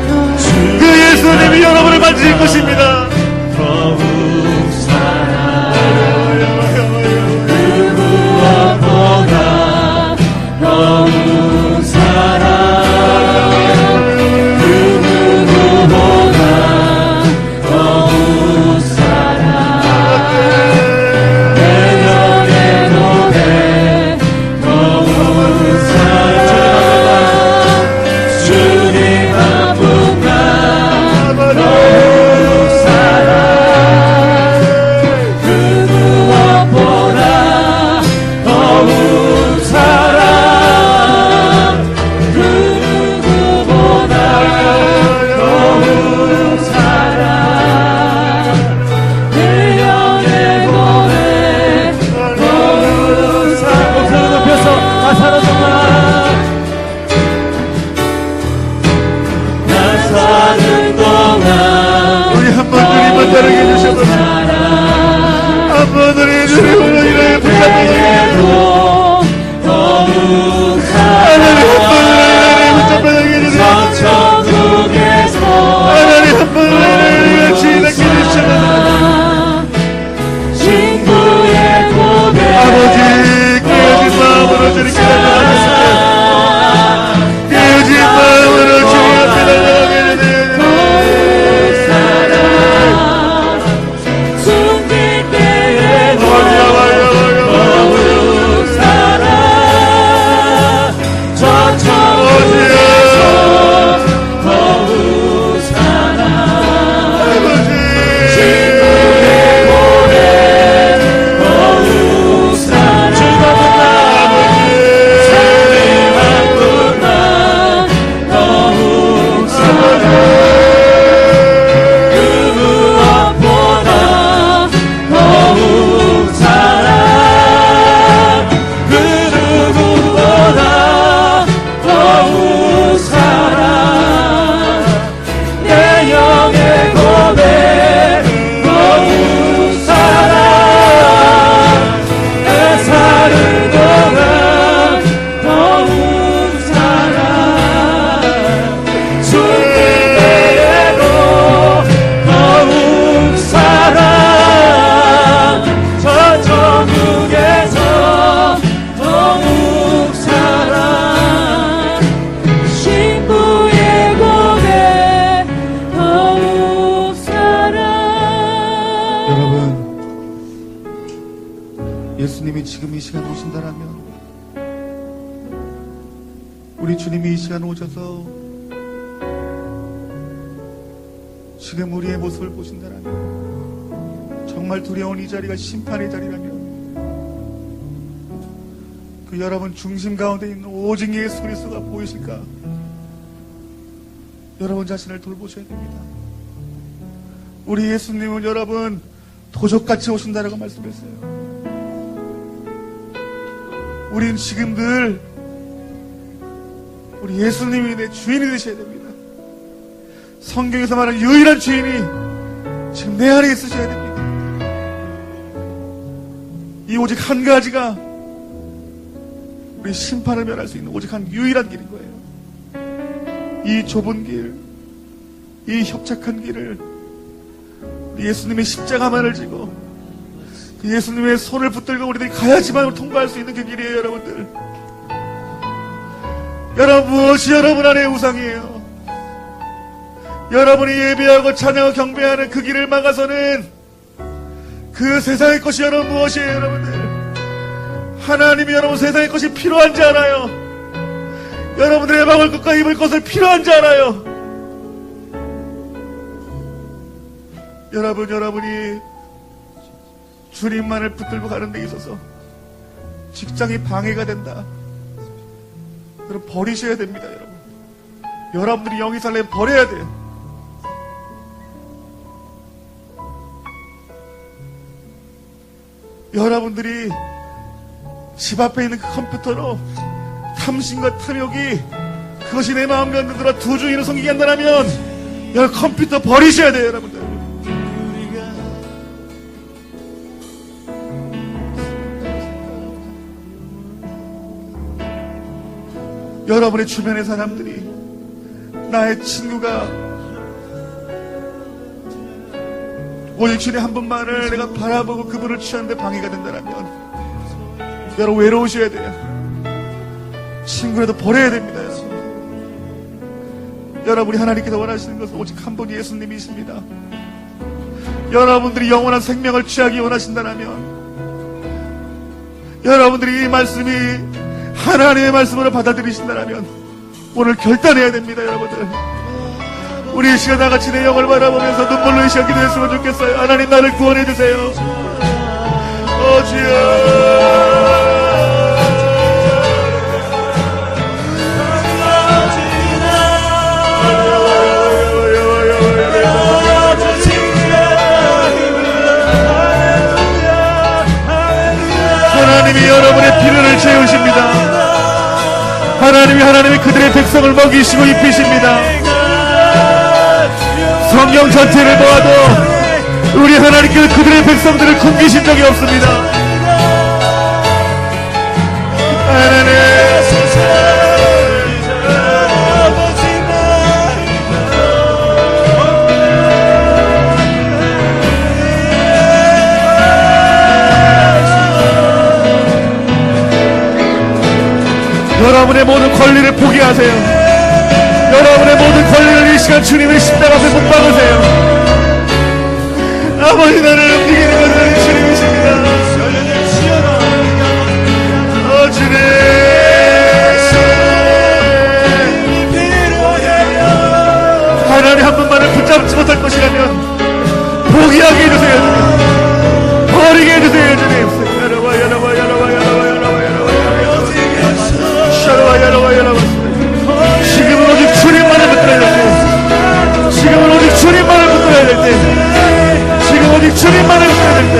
그 예수님이 여러분을 만지실 것입니다. 예수님이 지금 이 시간 오신다라면, 우리 주님이 이 시간 오셔서 지금 우리의 모습을 보신다라면, 정말 두려운 이 자리가 심판의 자리라면, 그 여러분 중심 가운데 있는 오직 예수 그리스도가 보이실까? 여러분 자신을 돌보셔야 됩니다. 우리 예수님은 여러분 도적같이 오신다라고 말씀했어요. 우린 지금 늘 우리 예수님이 내 주인이 되셔야 됩니다. 성경에서 말하는 유일한 주인이 지금 내 안에 있으셔야 됩니다. 이 오직 한 가지가 우리 심판을 면할 수 있는 오직 한 유일한 길인 거예요. 이 좁은 길, 이 협착한 길을 우리 예수님의 십자가만을 지고 그 예수님의 손을 붙들고 우리들이 가야지만 통과할 수 있는 그 길이에요. 여러분들, 여러분 무엇이 여러분 안에 우상이에요? 여러분이 예배하고 찬양하고 경배하는 그 길을 막아서는 그 세상의 것이 여러분 무엇이에요? 여러분들, 하나님이 여러분 세상의 것이 필요한지 알아요. 여러분들의 먹을 것과 입을 것을 필요한지 알아요. 여러분이 주님만을 붙들고 가는 데 있어서 직장이 방해가 된다, 여러분 버리셔야 됩니다. 여러분들이 영이 살려면 버려야 돼요. 여러분들이 집 앞에 있는 그 컴퓨터로 탐심과 탐욕이 그것이 내 마음 가운데 들어 두 주인을 섬기게 한다면 여러분 컴퓨터 버리셔야 돼요. 여러분들, 여러분의 주변의 사람들이 나의 친구가 오직 주님 한 분만을 내가 바라보고 그분을 취하는데 방해가 된다면 여러분 외로우셔야 돼요. 친구라도 버려야 됩니다. 여러분이 하나님께서 원하시는 것은 오직 한 분이 예수님이십니다. 여러분들이 영원한 생명을 취하기 원하신다면 여러분들이 이 말씀이 하나님의 말씀으로 받아들이신다면 오늘 결단해야 됩니다. 여러분들 우리 이 시간 다같이 내 영을 바라보면서 눈물로 이 시간 기도했으면 좋겠어요. 하나님 나를 구원해 주세요. 주여 하나님이 여러분의 필요를 채우십니다. 하나님이 그들의 백성을 먹이시고 입히십니다. 성경 전체를 보아도 우리 하나님께서 그들의 백성들을 굶기신 적이 없습니다. 하나님 여러분의 모든 권리를 포기하세요. 여러분의 모든 권리를 이 시간 주님의 십자가 앞에 못 박으세요. 아버지 나를 움직이는 것은 주님이십니다. 주님 하나님 한 분만을 붙잡지 못할 것이라면 포기하게 해주세요. 주님 버리게 해주세요. 주님 지금은 오직 주님만을 붙들어야 될 때, 지금은 오직 주님만을 붙들어야 될 때, 지금 오직 주님만을 붙들어야 될 때,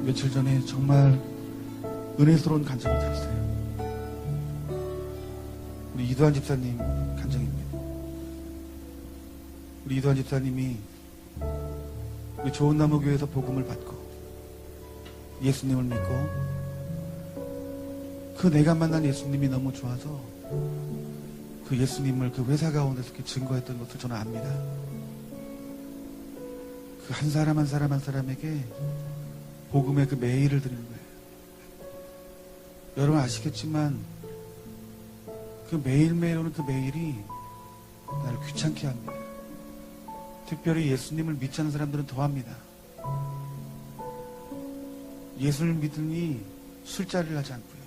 며칠 전에 정말 은혜스러운 간증을 들었어요. 우리 이두환 집사님 간증입니다. 우리 이두환 집사님이 우리 좋은 나무 교회에서 복음을 받고 예수님을 믿고 그 내가 만난 예수님이 너무 좋아서 그 예수님을 그 회사 가운데서 이렇게 증거했던 것을 저는 압니다. 그 한 사람 한 사람 한 사람에게 복음의 그 메일을 드리는 거예요. 여러분 아시겠지만 그 매일매일 오는 그 메일이 나를 귀찮게 합니다. 특별히 예수님을 믿지 않는 사람들은 더합니다. 예수를 믿으니 술자리를 하지 않고요.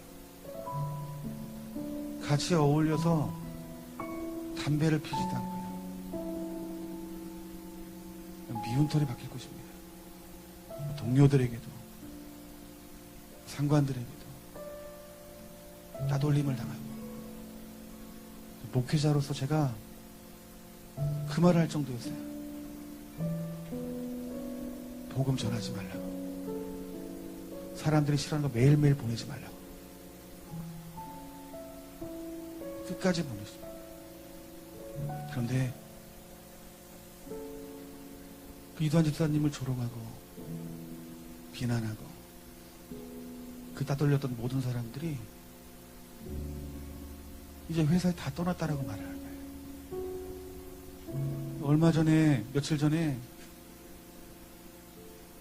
같이 어울려서 담배를 피지도 않고요. 미운 털이 박힐 것입니다. 동료들에게도 상관들에게도 따돌림을 당하고 목회자로서 제가 그 말을 할 정도였어요. 복음 전하지 말라고. 사람들이 싫어하는 거 매일매일 보내지 말라고. 끝까지 보냈습니다. 그런데 그 이두환 집사님을 조롱하고 비난하고 그 따돌렸던 모든 사람들이 이제 회사에 다 떠났다라고 말을 하는 거예요. 얼마 전에, 며칠 전에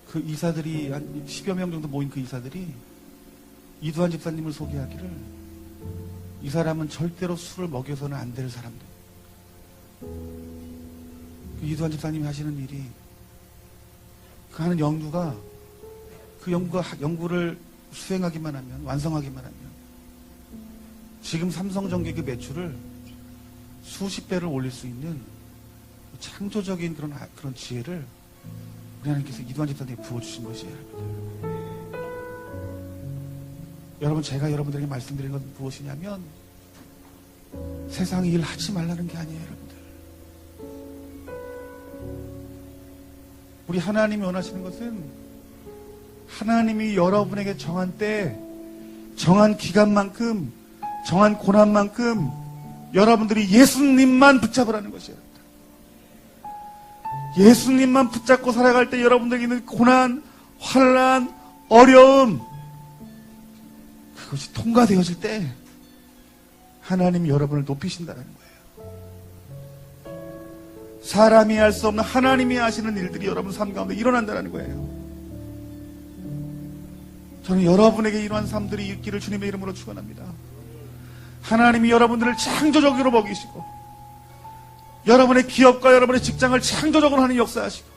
그 이사들이 한 10여 명 정도 모인 그 이사들이 이두환 집사님을 소개하기를 이 사람은 절대로 술을 먹여서는 안 될 사람들. 그 이두환 집사님이 하시는 일이 그 하는 연구가 그 연구를 수행하기만 하면, 완성하기만 하면 지금 삼성전기 그 매출을 수십 배를 올릴 수 있는 창조적인 그런 지혜를 우리 하나님께서 이두환 집사님에게 부어주신 것이에요. 여러분, 제가 여러분들에게 말씀드린 건 무엇이냐면 세상 일 하지 말라는 게 아니에요, 여러분들. 우리 하나님이 원하시는 것은 하나님이 여러분에게 정한 때, 정한 기간만큼, 정한 고난만큼 여러분들이 예수님만 붙잡으라는 것이에요. 예수님만 붙잡고 살아갈 때 여러분들에게 있는 고난, 환난, 어려움, 그것이 통과되어질 때 하나님이 여러분을 높이신다는 거예요. 사람이 할 수 없는 하나님이 하시는 일들이 여러분 삶 가운데 일어난다는 거예요. 저는 여러분에게 이러한 삶들이 있기를 주님의 이름으로 축원합니다. 하나님이 여러분들을 창조적으로 먹이시고 여러분의 기업과 여러분의 직장을 창조적으로 하는 역사하시고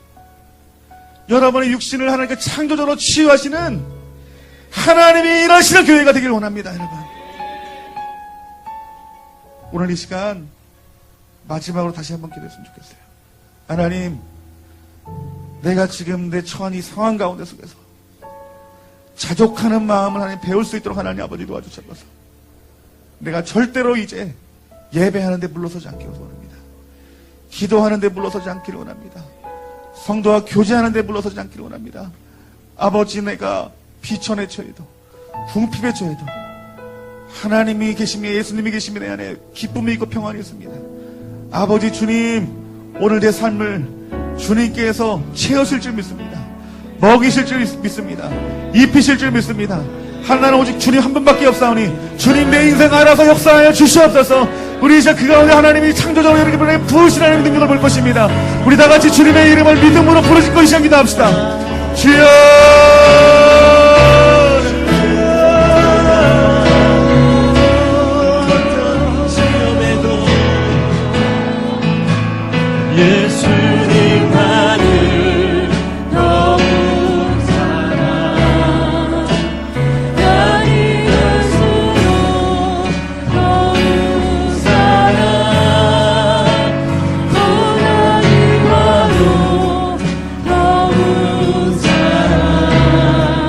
여러분의 육신을 하나님께 창조적으로 치유하시는 하나님이 일하시는 교회가 되길 원합니다. 여러분, 오늘 이 시간 마지막으로 다시 한번 기도했으면 좋겠어요. 하나님, 내가 지금 내 처한 이 상황 가운데 속에서 자족하는 마음을 하나님 배울 수 있도록 하나님 아버지 도와주셔서 내가 절대로 이제 예배하는데 물러서지 않기를 원합니다. 기도하는데 물러서지 않기를 원합니다. 성도와 교제하는데 물러서지 않기를 원합니다. 아버지, 내가 비천에 처해도 궁핍에 처해도 하나님이 계시며 예수님이 계시며 내 안에 기쁨이 있고 평안이 있습니다. 아버지 주님, 오늘 내 삶을 주님께서 채우실 줄 믿습니다. 먹이실 줄 믿습니다. 입히실 줄 믿습니다. 하나는 오직 주님 한 분밖에 없사오니 주님 내 인생 알아서 역사하여 주시옵소서. 우리 이제 그 가운데 하나님이 창조적으로 여러분에게 부으시라는 능력을 볼 것입니다. 우리 다 같이 주님의 이름을 믿음으로 부르실 것이야 기도합시다. 주여, 예수님만을 너무 사랑 날이 갈수록 너무 사랑 고난이 와도 너무 사랑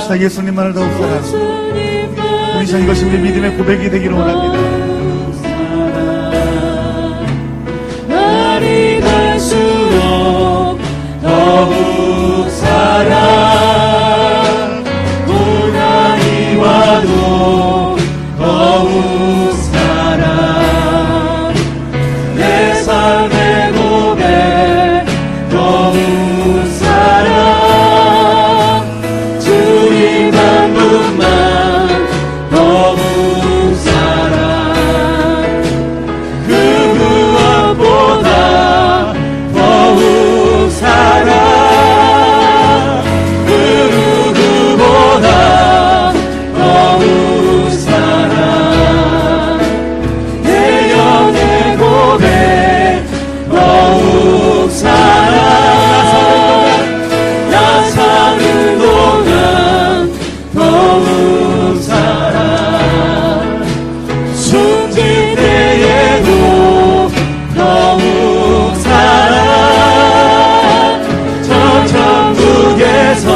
고백합시다. 예수님만을 더욱 사랑합니다. 우리 자 이것이 우리 믿음의 고백이 되기를 원합니다. 날이 갈수록 더욱 사랑 고난이 와도 더욱 사랑 내 삶의 고백 더욱 사랑 주님 한 분만 더욱 사랑 그 무엇보다 더욱 사랑 그 누구보다 더욱 사랑 내 영의 고백 더욱 사랑 나 사는 동안 더욱 사랑 숨질 때에도 더욱 사랑 저 천국에서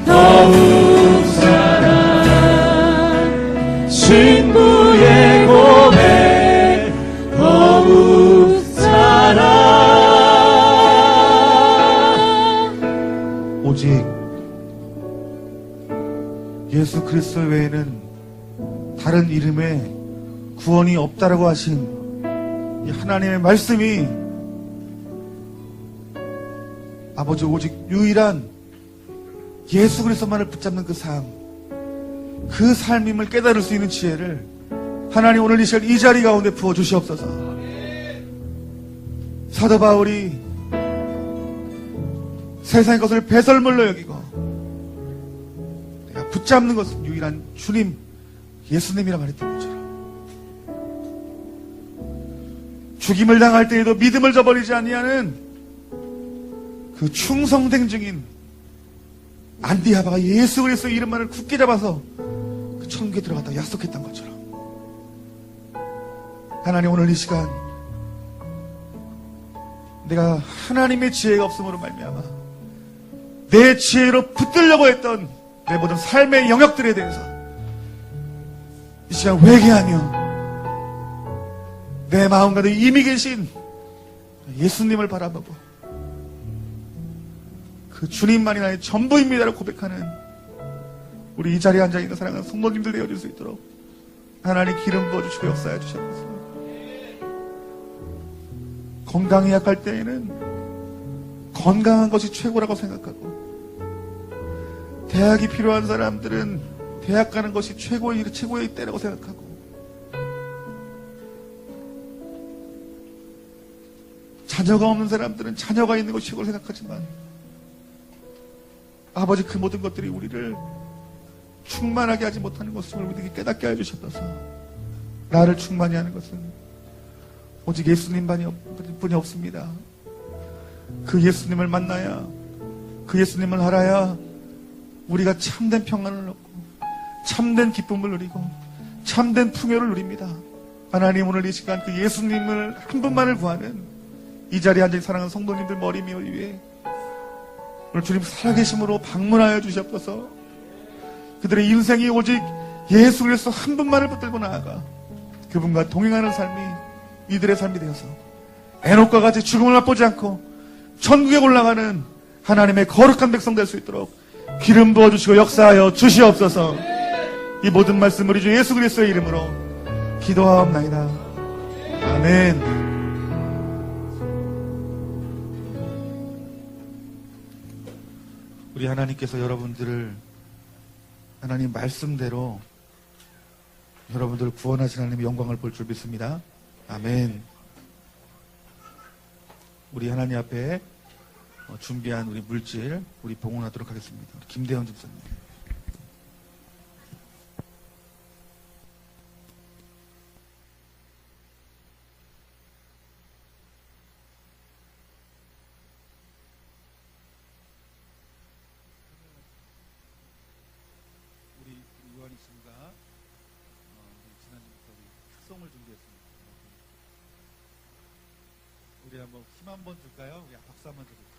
더욱 사랑 신부의 고백 더욱 사랑 오직 예수 그리스도 외에는 다른 이름에 구원이 없다라고 하신 이 하나님의 말씀이 아버지 오직 유일한 예수 그리스도만을 붙잡는 그 삶, 그 삶임을 깨달을 수 있는 지혜를 하나님 오늘 이 시간 이 자리 가운데 부어주시옵소서. 사도 바울이 세상의 것을 배설물로 여기고 내가 붙잡는 것은 유일한 주님 예수님이라 말했던 것처럼 죽임을 당할 때에도 믿음을 저버리지 아니하는 그 충성된 증인 안디아바가 예수 그리스도 이름만을 굳게 잡아서 그 천국에 들어갔다 약속했던 것처럼 하나님 오늘 이 시간 내가 하나님의 지혜가 없음으로 말미암아 내 지혜로 붙들려고 했던 내 모든 삶의 영역들에 대해서 이 시간 회개하며 내 마음 가운데 이미 계신 예수님을 바라보고 그 주님만이 나의 전부입니다라고 고백하는 우리 이 자리에 앉아있는 사랑하는 성도님들 되어줄 수 있도록 하나님 기름 부어주시고 역사해 주셔서 건강이 약할 때에는 건강한 것이 최고라고 생각하고 대학이 필요한 사람들은 대학 가는 것이 최고의 때라고 생각하고 자녀가 없는 사람들은 자녀가 있는 것이 최고로 생각하지만 아버지 그 모든 것들이 우리를 충만하게 하지 못하는 것을 우리에게 깨닫게 해주셨어서 나를 충만히 하는 것은 오직 예수님뿐이 없습니다. 그 예수님을 만나야 그 예수님을 알아야 우리가 참된 평안을 얻고 참된 기쁨을 누리고 참된 풍요를 누립니다. 하나님 오늘 이 시간 그 예수님을 한 분만을 구하는 이 자리에 앉아 사랑하는 성도님들 머리 위에 오늘 주님 살아계심으로 방문하여 주시옵소서. 그들의 인생이 오직 예수 그리스도 한 분만을 붙들고 나아가 그분과 동행하는 삶이 이들의 삶이 되어서 에녹과 같이 죽음을 맛보지 않고 천국에 올라가는 하나님의 거룩한 백성 될 수 있도록 기름 부어주시고 역사하여 주시옵소서. 이 모든 말씀 우리 주 예수 그리스도의 이름으로 기도하옵나이다. 아멘. 우리 하나님께서 여러분들을 하나님 말씀대로 여러분들을 구원하신 하나님의 영광을 볼 줄 믿습니다. 아멘. 우리 하나님 앞에 준비한 우리 물질 우리 봉헌하도록 하겠습니다. 우리 김대현 집사님. 우리 유한이 씨가 우리 지난주부터 우리 특송을 준비했습니다. 우리 한번 힘 한번 줄까요? 우리 박수 한번 드릴까요?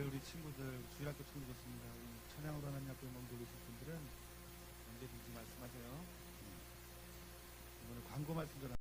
우리 친구들, 주일학교 친구들습니다. 찬양으로 하나님 앞에 몸 돌리실 분들은 언제든지 말씀하세요. 이번에 광고 말씀 전하